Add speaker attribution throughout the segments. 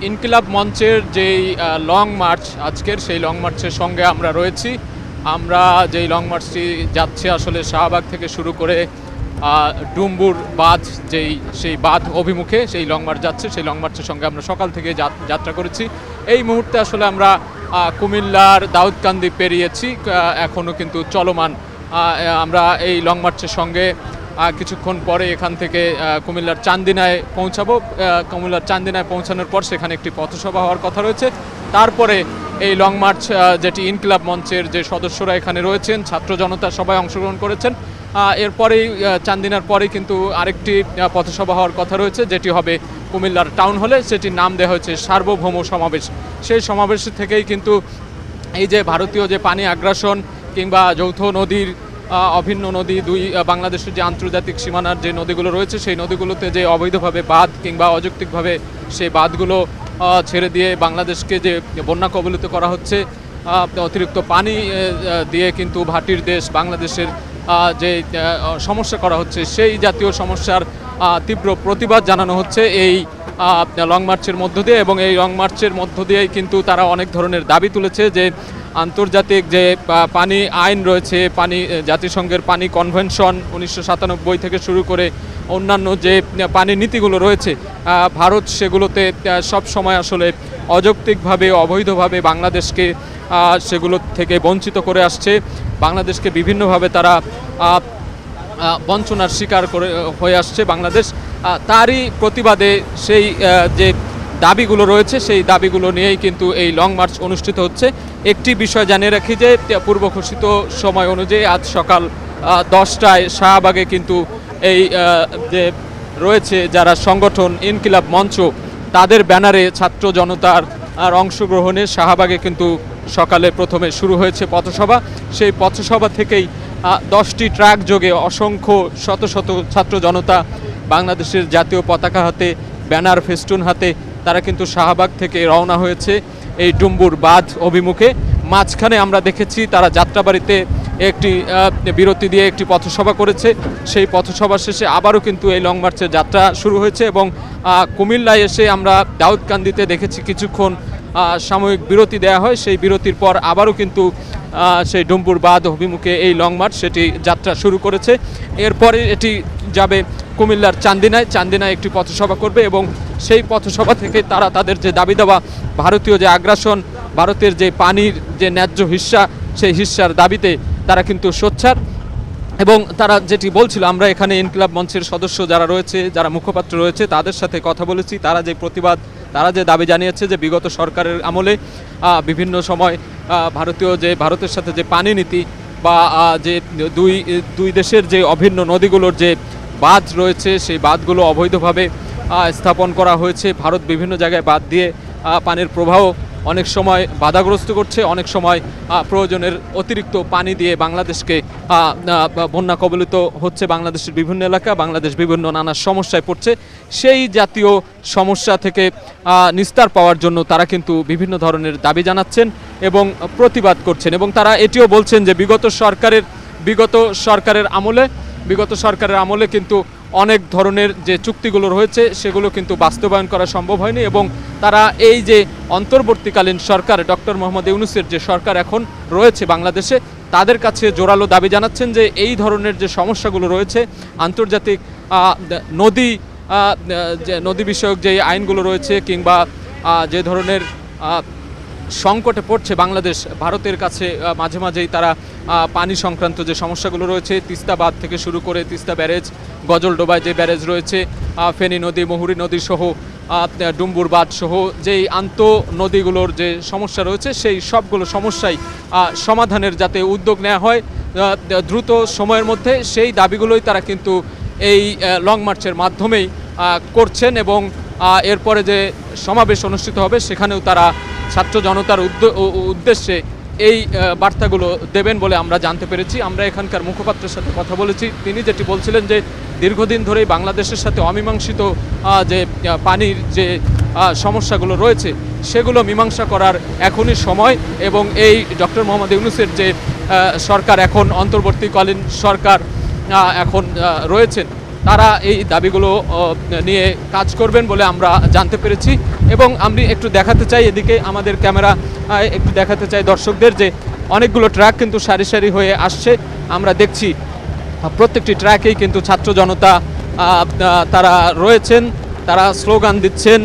Speaker 1: ইনকিলাব মঞ্চের যেই long March আজকের সেই লং মার্চের সঙ্গে আমরা রয়েছি। আমরা যেই লং মার্চটি যাচ্ছে আসলে শাহবাগ থেকে শুরু করে ডুম্বুর বাঁধ সেই বাঁধ অভিমুখে সেই লং মার্চ যাচ্ছে। সেই লং মার্চের সঙ্গে আমরা সকাল থেকে যাত্রা করেছি। এই মুহূর্তে আসলে আমরা কুমিল্লার দাউদকান্দি পেরিয়েছি, এখনও কিন্তু চলমান। আমরা এই লং মার্চের সঙ্গে কিছুক্ষণ পরে এখান থেকে কুমিল্লার চান্দিনায় পৌঁছাবো। কুমিল্লার চান্দিনায় পৌঁছানোর পর সেখানে একটি পথসভা হওয়ার কথা রয়েছে। তারপরে এই লং মার্চ যেটি ইনকিলাব মঞ্চের যে সদস্যরা এখানে রয়েছেন, ছাত্র জনতা সবাই অংশগ্রহণ করেছেন। এরপরেই চান্দিনার পরেই কিন্তু আরেকটি পথসভা হওয়ার কথা রয়েছে, যেটি হবে কুমিল্লার টাউন হলে। সেটির নাম দেওয়া হয়েছে সার্বভৌম সমাবেশ। সেই সমাবেশ থেকেই কিন্তু এই যে ভারতীয় যে পানি আগ্রাসন কিংবা যৌথ নদীর অভিন্ন নদী, বাংলাদেশের যে আন্তর্জাতিক সীমানার যে নদীগুলো রয়েছে সেই নদীগুলোতে যে অবৈধভাবে বাঁধ কিংবা অযৌক্তিকভাবে সেই বাঁধগুলো ছেড়ে দিয়ে বাংলাদেশকে যে বন্যা কবলিত করা হচ্ছে, অতিরিক্ত পানি দিয়ে কিন্তু ভাটির দেশ বাংলাদেশের যে সমস্যা করা হচ্ছে, সেই জাতীয় সমস্যার তীব্র প্রতিবাদ জানানো হচ্ছে এই লং মার্চের মধ্য দিয়ে। এবং এই লং মার্চের মধ্য দিয়েই কিন্তু তারা অনেক ধরনের দাবি তুলেছে, যে আন্তর্জাতিক যে পানি আইন রয়েছে, জাতিসংঘের পানি কনভেনশন 1997 থেকে শুরু করে অন্যান্য যে পানি নীতিগুলো রয়েছে, ভারত সেগুলোতে সব সময় আসলে অযৌক্তিকভাবে অবৈধভাবে বাংলাদেশকে সেগুলো থেকে বঞ্চিত করে আসছে। বাংলাদেশকে বিভিন্নভাবে তারা বঞ্চনার শিকার হয়ে আসছে বাংলাদেশ। তারই প্রতিবাদে সেই যে দাবিগুলো রয়েছে সেই দাবিগুলো নিয়েই কিন্তু এই লং মার্চ অনুষ্ঠিত হচ্ছে। একটি বিষয় জানিয়ে রাখি যে পূর্ব ঘোষিত সময় অনুযায়ী আজ সকাল 10টায় শাহবাগে কিন্তু এই যে রয়েছে যারা সংগঠন ইনকিলাব মঞ্চ, তাদের ব্যানারে ছাত্র জনতার অংশগ্রহণে শাহবাগে কিন্তু সকালে প্রথমে শুরু হয়েছে পথসভা। সেই পথসভা থেকেই 10টি ট্রাক যোগে অসংখ্য শত শত ছাত্র জনতা বাংলাদেশের জাতীয় পতাকা হাতে, ব্যানার ফেস্টুন হাতে তারা কিন্তু শাহবাগ থেকে রওনা হয়েছে এই ডুম্বুর বাঁধ অভিমুখে। মাঝখানে আমরা দেখেছি তারা যাত্রাবাড়িতে একটি বিরতি দিয়ে একটি পথসভা করেছে। সেই পথসভা শেষে আবারও কিন্তু এই লং মার্চের যাত্রা শুরু হয়েছে। এবং কুমিল্লায় এসে আমরা দাউদকান্দিতে দেখেছি কিছুক্ষণ সাময়িক বিরতি দেওয়া হয়। সেই বিরতির পর আবারও কিন্তু সেই ডুম্বুর বাঁধ অভিমুখে এই লং মার্চ সেটি যাত্রা শুরু করেছে। এরপরে এটি যাবে কুমিল্লার চান্দিনায় একটি পথসভা করবে। এবং সেই পথসভা থেকে তারা তাদের যে দাবি দেওয়া, ভারতীয় যে আগ্রাসন, ভারতের যে পানির যে ন্যায্য হিস্সা, সেই হিস্সার দাবিতে তারা কিন্তু সোচ্চার। এবং তারা যেটি বলছিল, আমরা এখানে ইনকিলাব মঞ্চের সদস্য যারা রয়েছে, যারা মুখপাত্র রয়েছে, তাদের সাথে কথা বলেছি। তারা যে প্রতিবাদ, তারা যে দাবি জানিয়েছে যে বিগত সরকারের আমলে বিভিন্ন সময় ভারতের সাথে যে পানি নীতি বা যে দুই দেশের যে অভিন্ন নদীগুলোর যে বাঁধ রয়েছে, সেই বাঁধগুলো অবৈধভাবে স্থাপন করা হয়েছে। ভারত বিভিন্ন জায়গায় বাঁধ দিয়ে পানির প্রবাহ অনেক সময় বাধাগ্রস্ত করছে, অনেক সময় প্রয়োজনের অতিরিক্ত পানি দিয়ে বাংলাদেশকে বন্যা কবলিত হচ্ছে। বাংলাদেশের বিভিন্ন এলাকা, বাংলাদেশ বিভিন্ন নানা সমস্যায় পড়ছে। সেই জাতীয় সমস্যা থেকে নিস্তার পাওয়ার জন্য তারা কিন্তু বিভিন্ন ধরনের দাবি জানাচ্ছেন এবং প্রতিবাদ করছেন। এবং তারা এটিও বলছেন যে বিগত সরকারের আমলে কিন্তু অনেক ধরনের যে চুক্তিগুলো রয়েছে সেগুলো কিন্তু বাস্তবায়ন করা সম্ভব হয়নি। এবং তারা এই যে অন্তর্বর্তীকালীন সরকার, ডক্টর মোহাম্মদ ইউনূসের যে সরকার এখন রয়েছে বাংলাদেশে, তাদের কাছে জোরালো দাবি জানাচ্ছেন যে এই ধরনের যে সমস্যাগুলো রয়েছে, আন্তর্জাতিক নদী বিষয়ক যে আইনগুলো রয়েছে কিংবা যে ধরনের সংকটে পড়ছে বাংলাদেশ, ভারতের কাছে মাঝে মাঝেই তারা পানি সংক্রান্ত যে সমস্যাগুলো রয়েছে, তিস্তা বাঁধ থেকে শুরু করে তিস্তা ব্যারেজ, গজলডোবায় যে ব্যারেজ রয়েছে, ফেনী নদী, মুহুরী নদী সহ ডুম্বুর বাঁধ সহ যেই নদীগুলোর যে সমস্যা রয়েছে, সেই সবগুলো সমস্যাই সমাধানের যাতে উদ্যোগ নেওয়া হয় দ্রুত সময়ের মধ্যে, সেই দাবিগুলোই তারা কিন্তু এই লং মার্চের মাধ্যমেই করছেন। এবং এরপরে যে সমাবেশ অনুষ্ঠিত হবে সেখানেও তারা ছাত্র জনতার উদ্দেশ্যে এই বার্তাগুলো দেবেন বলে আমরা জানতে পেরেছি। আমরা এখানকার মুখপাত্রের সাথে কথা বলেছি। তিনি যেটি বলছিলেন যে দীর্ঘদিন ধরেই বাংলাদেশের সাথে অমীমাংসিত যে পানির যে সমস্যাগুলো রয়েছে সেগুলো মীমাংসা করার এখনই সময়। এবং এই ডক্টর মোহাম্মদ ইউনূসের যে সরকার, এখন অন্তর্বর্তীকালীন সরকার এখন রয়েছেন, তারা এই দাবিগুলো নিয়ে কাজ করবেন বলে আমরা জানতে পেরেছি। এবং আমি একটু দেখাতে চাই, এদিকে আমাদের ক্যামেরা একটু দেখাতে চাই দর্শকদের, যে অনেকগুলো ট্রাক কিন্তু সারি সারি হয়ে আসছে। আমরা দেখছি প্রত্যেকটি ট্র্যাকেই কিন্তু ছাত্র জনতা তারা রয়েছেন, তারা স্লোগান দিচ্ছেন,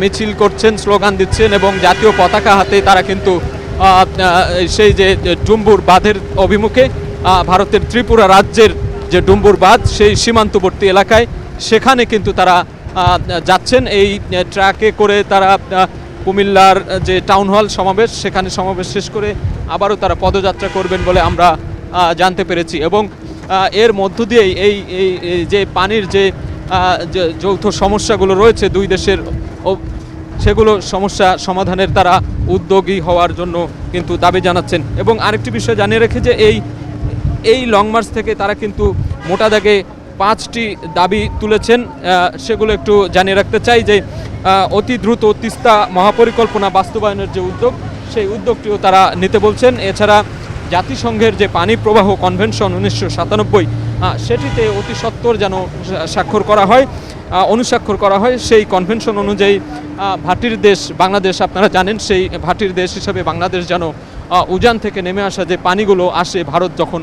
Speaker 1: মিছিল করছেন, স্লোগান দিচ্ছেন এবং জাতীয় পতাকা হাতে তারা কিন্তু সেই যে ডুম্বুর বাঁধের অভিমুখে, ভারতের ত্রিপুরা রাজ্যের যে ডুম্বুর বাঁধ সেই সীমান্তবর্তী এলাকায়, সেখানে কিন্তু তারা যাচ্ছেন। এই ট্রাকে করে তারা কুমিল্লার যে টাউন হল সমাবেশ, সেখানে সমাবেশ শেষ করে আবারও তারা পদযাত্রা করবেন বলে আমরা জানতে পেরেছি। এবং এর মধ্য দিয়েই এই যে পানির যে যৌথ সমস্যাগুলো রয়েছে দুই দেশের, সেগুলো সমস্যা সমাধানের তারা উদ্যোগী হওয়ার জন্য কিন্তু দাবি জানাচ্ছেন। এবং আরেকটি বিষয় জানিয়ে রেখে যে এই লং মার্চ থেকে তারা কিন্তু মোটা দাগে 5টি দাবি তুলেছেন, সেগুলো একটু জানিয়ে রাখতে চাই। যে অতি দ্রুত তিস্তা মহাপরিকল্পনা বাস্তবায়নের যে উদ্যোগ, সেই উদ্যোগটিও তারা নিতে বলছেন। এছাড়া জাতিসংঘের যে পানি প্রবাহ কনভেনশন 1997, সেটিতে অতি সত্বর যেন অনুস্বাক্ষর করা হয়। সেই কনভেনশন অনুযায়ী ভাটির দেশ বাংলাদেশ, আপনারা জানেন, সেই ভাটির দেশ হিসাবে বাংলাদেশ যেন উজান থেকে নেমে আসা যে পানিগুলো আসে, ভারত যখন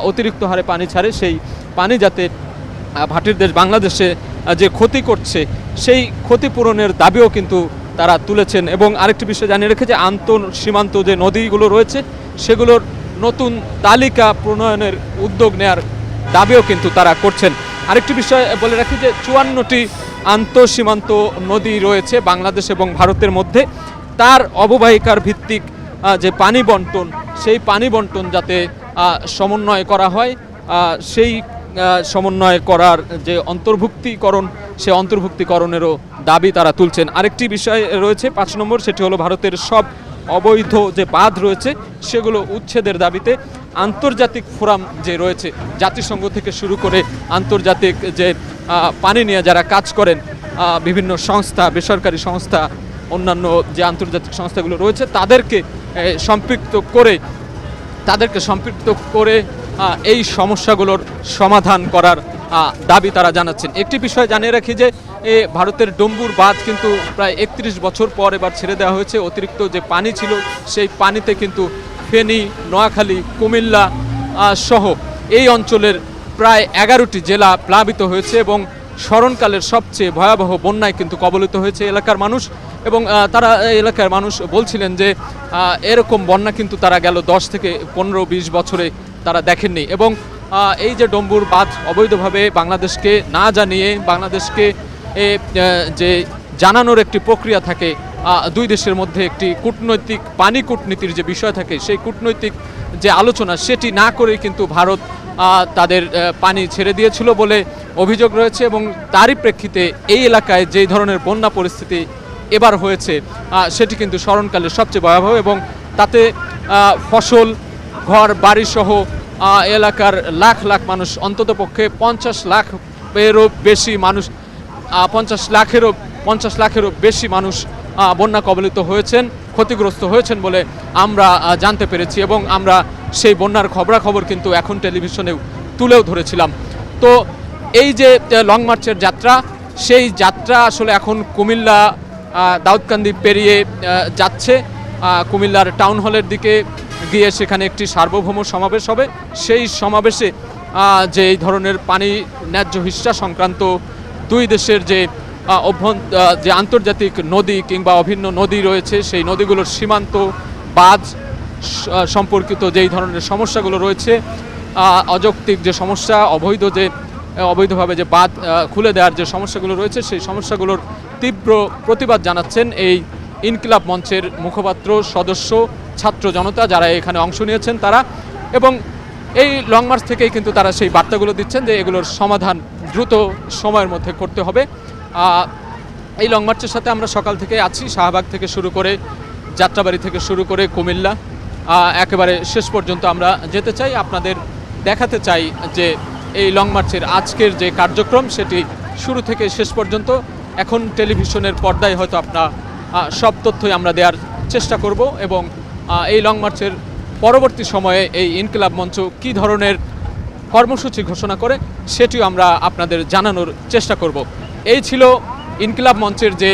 Speaker 1: অতিরিক্ত হারে পানি ছাড়ে, সেই পানি যাতে ভাটির দেশ বাংলাদেশে যে ক্ষতি করছে, সেই ক্ষতিপূরণের দাবিও কিন্তু তারা তুলেছেন। এবং আরেকটি বিষয় জানিয়ে রেখে যে আন্তঃ সীমান্ত যে নদীগুলো রয়েছে, সেগুলোর নতুন তালিকা প্রণয়নের উদ্যোগ নেয়ার দাবিও কিন্তু তারা করছেন। আরেকটি বিষয় বলে রাখি যে 54টি আন্তঃসীমান্ত নদী রয়েছে বাংলাদেশ এবং ভারতের মধ্যে। তার অববাহিকার ভিত্তিক যে পানি বন্টন, সেই পানি বন্টন যাতে সমন্বয় করা হয়, সেই সমন্বয় করার যে অন্তর্ভুক্তিকরণ, সে অন্তর্ভুক্তিকরণেরও দাবি তারা তুলছেন। আরেকটি বিষয় রয়েছে 5 নম্বর, সেটি হলো ভারতের সব অবৈধ যে বাঁধ রয়েছে সেগুলো উচ্ছেদের দাবিতে আন্তর্জাতিক ফোরাম যে রয়েছে, জাতিসংঘ থেকে শুরু করে আন্তর্জাতিক যে পানি নিয়ে যারা কাজ করেন, বিভিন্ন সংস্থা, বেসরকারি সংস্থা, অন্যান্য যে আন্তর্জাতিক সংস্থাগুলো রয়েছে, তাদেরকে সম্পৃক্ত করে এই সমস্যাগুলোর সমাধান করার দাবি তারা জানাচ্ছেন। একটি বিষয় জানিয়ে রাখি যে ভারতের ডুম্বুর বাঁধ কিন্তু প্রায় 31 বছর পর এবার ছেড়ে দেওয়া হয়েছে। অতিরিক্ত যে পানি ছিল, সেই পানিতে কিন্তু ফেনী, নোয়াখালী, কুমিল্লা সহ এই অঞ্চলের প্রায় 11টি জেলা প্লাবিত হয়েছে এবং স্মরণকালের সবচেয়ে ভয়াবহ বন্যায় কিন্তু কবলিত হয়েছে এলাকার মানুষ। এবং তারা এলাকার মানুষ বলছিলেন যে এরকম বন্যা কিন্তু তারা গেল 10 থেকে 15-20 বছরে তারা দেখেননি। এবং এই যে ডুম্বুর বাঁধ অবৈধভাবে বাংলাদেশকে না জানিয়ে, বাংলাদেশকে যে জানানোর একটি প্রক্রিয়া থাকে, দুই দেশের মধ্যে একটি কূটনৈতিক পানি কূটনীতির যে বিষয় থাকে, সেই কূটনৈতিক যে আলোচনা, সেটি না করেই কিন্তু ভারত তাদের পানি ছেড়ে দিয়েছিল বলে অভিযোগ রয়েছে। এবং তারই প্রেক্ষিতে এই এলাকায় যেই ধরনের বন্যা পরিস্থিতি এবার হয়েছে, সেটি কিন্তু স্মরণকালের সবচেয়ে ভয়াবহ। এবং তাতে ফসল, ঘর বাড়ি সহ এলাকার লাখ লাখ মানুষ, অন্ততপক্ষে 50 লাখেরও বেশি মানুষ বন্যা কবলিত হয়েছেন, ক্ষতিগ্রস্ত হয়েছেন বলে আমরা জানতে পেরেছি। এবং আমরা সেই বন্যার খবরাখবর কিন্তু এখন টেলিভিশনেও তুলেও ধরেছিলাম। তো এই যে লং মার্চের যাত্রা, সেই যাত্রা আসলে এখন কুমিল্লা দাউদকান্দি পেরিয়ে যাচ্ছে কুমিল্লার টাউন হলের দিকে গিয়ে, সেখানে একটি সার্বভৌম সমাবেশ হবে। সেই সমাবেশে যে এই ধরনের পানি ন্যায্য হিস্সা সংক্রান্ত দুই দেশের যে আন্তর্জাতিক নদী কিংবা অভিন্ন নদী রয়েছে, সেই নদীগুলোর সীমান্ত বাঁধ সম্পর্কিত যেই ধরনের সমস্যাগুলো রয়েছে, অযৌক্তিক যে সমস্যা, অবৈধভাবে যে বাঁধ খুলে দেওয়ার যে সমস্যাগুলো রয়েছে, সেই সমস্যাগুলোর তীব্র প্রতিবাদ জানাচ্ছেন এই ইনকিলাব মঞ্চের মুখপাত্র, সদস্য, ছাত্র জনতা যারা এখানে অংশ নিয়েছেন তারা। এবং এই লং মার্চ থেকেই কিন্তু তারা সেই বার্তাগুলো দিচ্ছেন যে এগুলোর সমাধান দ্রুত সময়ের মধ্যে করতে হবে। এই লং মার্চের সাথে আমরা সকাল থেকে আছি, শাহবাগ থেকে শুরু করে, যাত্রাবাড়ি থেকে শুরু করে কুমিল্লা, একেবারে শেষ পর্যন্ত আমরা যেতে চাই, আপনাদের দেখাতে চাই যে এই লং মার্চের আজকের যে কার্যক্রম, সেটি শুরু থেকে শেষ পর্যন্ত এখন টেলিভিশনের পর্দায় হয়তো আপনার সব তথ্যই আমরা দেওয়ার চেষ্টা করব। এবং এই লং মার্চের পরবর্তী সময়ে এই ইনকিলাব মঞ্চ কী ধরনের কর্মসূচি ঘোষণা করে সেটিও আমরা আপনাদের জানানোর চেষ্টা করব। এই ছিল ইনকিলাব মঞ্চের যে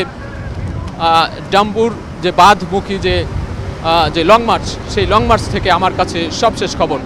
Speaker 1: ডাম্বুর যে বাঁধমুখী যে লং মার্চ, সেই লং মার্চ থেকে আমার কাছে সবশেষ খবর।